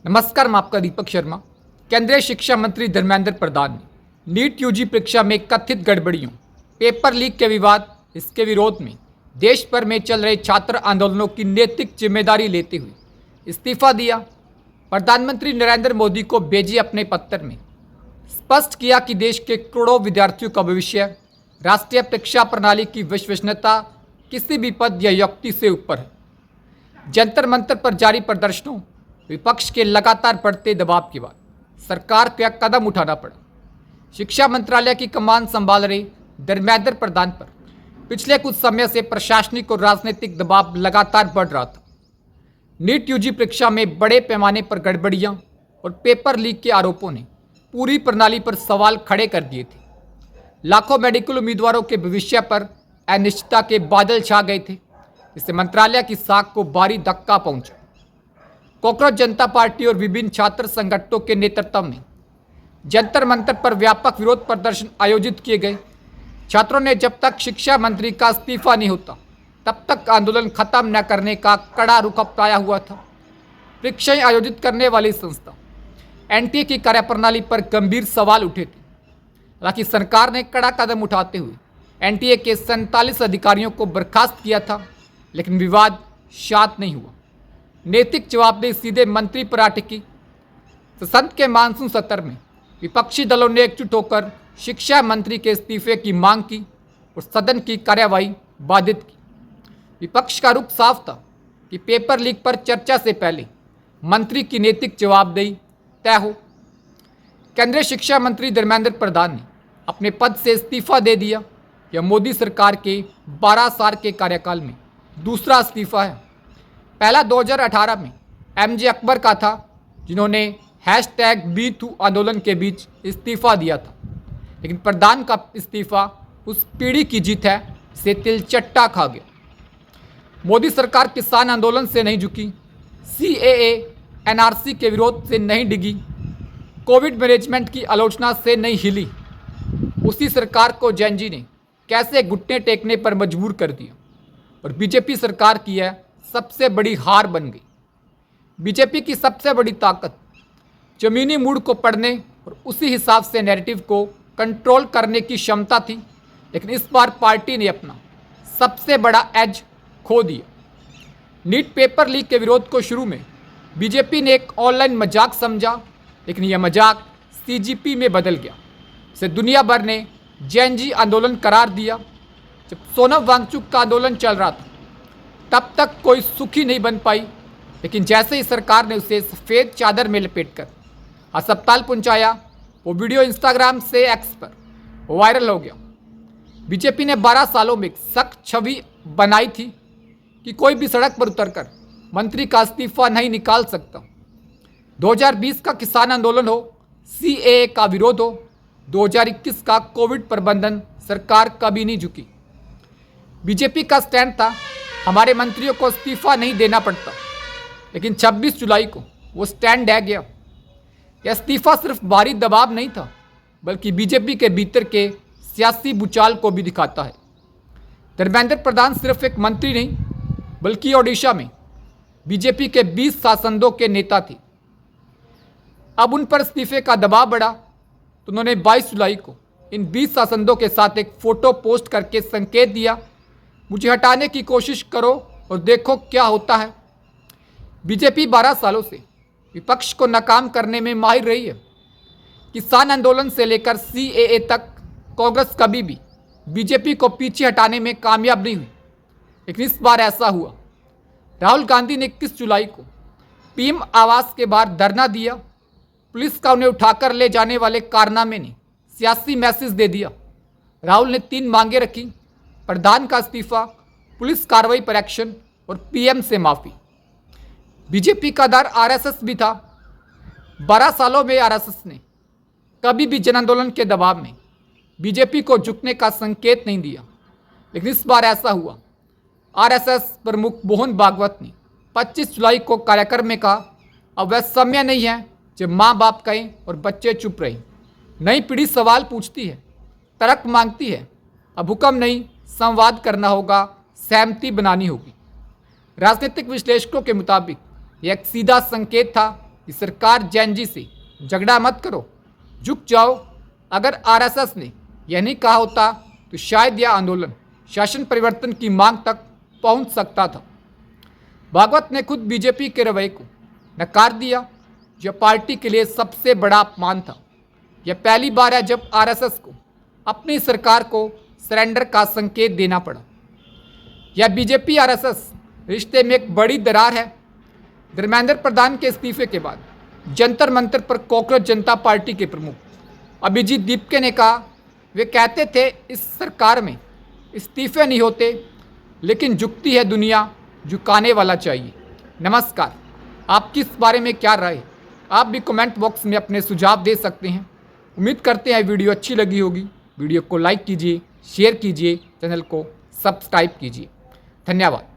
नमस्कार, मैं आपका दीपक शर्मा। केंद्रीय शिक्षा मंत्री धर्मेंद्र प्रधान ने नीट यूजी परीक्षा में कथित गड़बड़ियों, पेपर लीक के विवाद, इसके विरोध में देश भर में चल रहे छात्र आंदोलनों की नैतिक जिम्मेदारी लेते हुए इस्तीफा दिया। प्रधानमंत्री नरेंद्र मोदी को भेजे अपने पत्र में स्पष्ट किया कि देश के करोड़ों विद्यार्थियों का भविष्य राष्ट्रीय परीक्षा प्रणाली की विश्वसनीयता किसी भी पद या युक्ति से ऊपर है। जंतर मंतर पर जारी प्रदर्शनों, विपक्ष के लगातार बढ़ते दबाव के बाद सरकार को यह कदम उठाना पड़ा। शिक्षा मंत्रालय की कमान संभाल रहे धर्मेंद्र प्रधान पर पिछले कुछ समय से प्रशासनिक और राजनीतिक दबाव लगातार बढ़ रहा था। नीट यूजी परीक्षा में बड़े पैमाने पर गड़बड़ियां और पेपर लीक के आरोपों ने पूरी प्रणाली पर सवाल खड़े कर दिए थे। लाखों मेडिकल उम्मीदवारों के भविष्य पर अनिश्चितता के बादल छा गए थे, जिससे मंत्रालय की साख को भारी धक्का पहुंचा। कॉकरोच जनता पार्टी और विभिन्न छात्र संगठनों के नेतृत्व में जंतर मंतर पर व्यापक विरोध प्रदर्शन आयोजित किए गए। छात्रों ने जब तक शिक्षा मंत्री का इस्तीफा नहीं होता तब तक आंदोलन खत्म न करने का कड़ा रुख अपनाया हुआ था। परीक्षाएं आयोजित करने वाली संस्था एनटीए की कार्यप्रणाली पर गंभीर सवाल उठे थे। हालांकि सरकार ने कड़ा कदम उठाते हुए एनटीए के 47 अधिकारियों को बर्खास्त किया था, लेकिन विवाद शांत नहीं हुआ। नैतिक जवाबदेही सीधे मंत्री पर आ टिकी। संसद के मानसून सत्र में विपक्षी दलों ने एकजुट होकर शिक्षा मंत्री के इस्तीफे की मांग की और सदन की कार्यवाही बाधित की। विपक्ष का रुख साफ था कि पेपर लीक पर चर्चा से पहले मंत्री की नैतिक जवाबदेही तय हो। केंद्रीय शिक्षा मंत्री धर्मेंद्र प्रधान ने अपने पद से इस्तीफा दे दिया। यह मोदी सरकार के 12 साल के कार्यकाल में दूसरा इस्तीफा है। पहला 2018 में एमजे अकबर का था, जिन्होंने #BeToo आंदोलन के बीच इस्तीफा दिया था। लेकिन प्रधान का इस्तीफा उस पीढ़ी की जीत है से तिलचट्टा खा गया। मोदी सरकार किसान आंदोलन से नहीं झुकी, CAA NRC के विरोध से नहीं डिगी, कोविड मैनेजमेंट की आलोचना से नहीं हिली। उसी सरकार को जैन जी ने कैसे घुटने टेकने पर मजबूर कर दिया और बीजेपी सरकार की है सबसे बड़ी हार बन गई। बीजेपी की सबसे बड़ी ताकत जमीनी मूड को पढ़ने और उसी हिसाब से नैरेटिव को कंट्रोल करने की क्षमता थी, लेकिन इस बार पार्टी ने अपना सबसे बड़ा एज खो दिया। नीट पेपर लीक के विरोध को शुरू में बीजेपी ने एक ऑनलाइन मजाक समझा, लेकिन यह मजाक CGP में बदल गया। इसे दुनिया भर ने जैन जी आंदोलन करार दिया। जब सोनम वांगचुक का आंदोलन चल रहा था तब तक कोई सुखी नहीं बन पाई, लेकिन जैसे ही सरकार ने उसे सफ़ेद चादर में लपेटकर अस्पताल पहुंचाया, वो वीडियो इंस्टाग्राम से X पर वायरल हो गया। बीजेपी ने 12 सालों में एक सख्त छवि बनाई थी कि कोई भी सड़क पर उतरकर मंत्री का इस्तीफा नहीं निकाल सकता। 2020 का किसान आंदोलन हो, CAA का विरोध हो, 2021 का कोविड प्रबंधन, सरकार कभी नहीं झुकी। बीजेपी का स्टैंड था हमारे मंत्रियों को इस्तीफा नहीं देना पड़ता, लेकिन 26 जुलाई को वो स्टैंड रह गया। यह इस्तीफा सिर्फ बाहरी दबाव नहीं था, बल्कि बीजेपी के भीतर के सियासी भूचाल को भी दिखाता है। धर्मेंद्र प्रधान सिर्फ एक मंत्री नहीं, बल्कि ओडिशा में बीजेपी के 20 सांसदों के नेता थे। अब उन पर इस्तीफे का दबाव बढ़ा तो उन्होंने 22 जुलाई को इन 20 सांसदों के साथ एक फोटो पोस्ट करके संकेत दिया, मुझे हटाने की कोशिश करो और देखो क्या होता है। बीजेपी 12 सालों से विपक्ष को नाकाम करने में माहिर रही है। किसान आंदोलन से लेकर CAA तक कांग्रेस कभी भी बीजेपी को पीछे हटाने में कामयाब नहीं हुई, लेकिन इस बार ऐसा हुआ। राहुल गांधी ने 21 जुलाई को PM आवास के बाहर धरना दिया। पुलिस का उन्हें उठाकर ले जाने वाले कारनामे ने सियासी मैसेज दे दिया। राहुल ने 3 मांगे रखी: प्रधान का इस्तीफा, पुलिस कार्रवाई पर एक्शन और PM से माफ़ी। बीजेपी का दर RSS भी था। 12 सालों में RSS ने कभी भी जन आंदोलन के दबाव में बीजेपी को झुकने का संकेत नहीं दिया, लेकिन इस बार ऐसा हुआ। RSS प्रमुख मोहन भागवत ने 25 जुलाई को कार्यक्रम में कहा, अब वह समय नहीं है जब माँ बाप कहें और बच्चे चुप रहें। नई पीढ़ी सवाल पूछती है, तर्क मांगती है। अब हुक्म नहीं, संवाद करना होगा, सहमति बनानी होगी। राजनीतिक विश्लेषकों के मुताबिक यह एक सीधा संकेत था कि सरकार जैन जी से झगड़ा मत करो, झुक जाओ। अगर आरएसएस ने यह नहीं कहा होता तो शायद यह आंदोलन शासन परिवर्तन की मांग तक पहुंच सकता था। भागवत ने खुद बीजेपी के रवैये को नकार दिया, जो पार्टी के लिए सबसे बड़ा अपमान था। यह पहली बार है जब आरएसएस को अपनी सरकार को सरेंडर का संकेत देना पड़ा। यह बीजेपी आरएसएस रिश्ते में एक बड़ी दरार है। धर्मेंद्र प्रधान के इस्तीफे के बाद जंतर मंतर पर कॉकरोच जनता पार्टी के प्रमुख अभिजीत दीपके ने कहा, वे कहते थे इस सरकार में इस्तीफे नहीं होते, लेकिन झुकती है दुनिया, झुकाने वाला चाहिए। नमस्कार, आपकी इस बारे में क्या राय है? आप भी कमेंट बॉक्स में अपने सुझाव दे सकते हैं। उम्मीद करते हैं वीडियो अच्छी लगी होगी। वीडियो को लाइक कीजिए, शेयर कीजिए, चैनल को सब्सक्राइब कीजिए। धन्यवाद।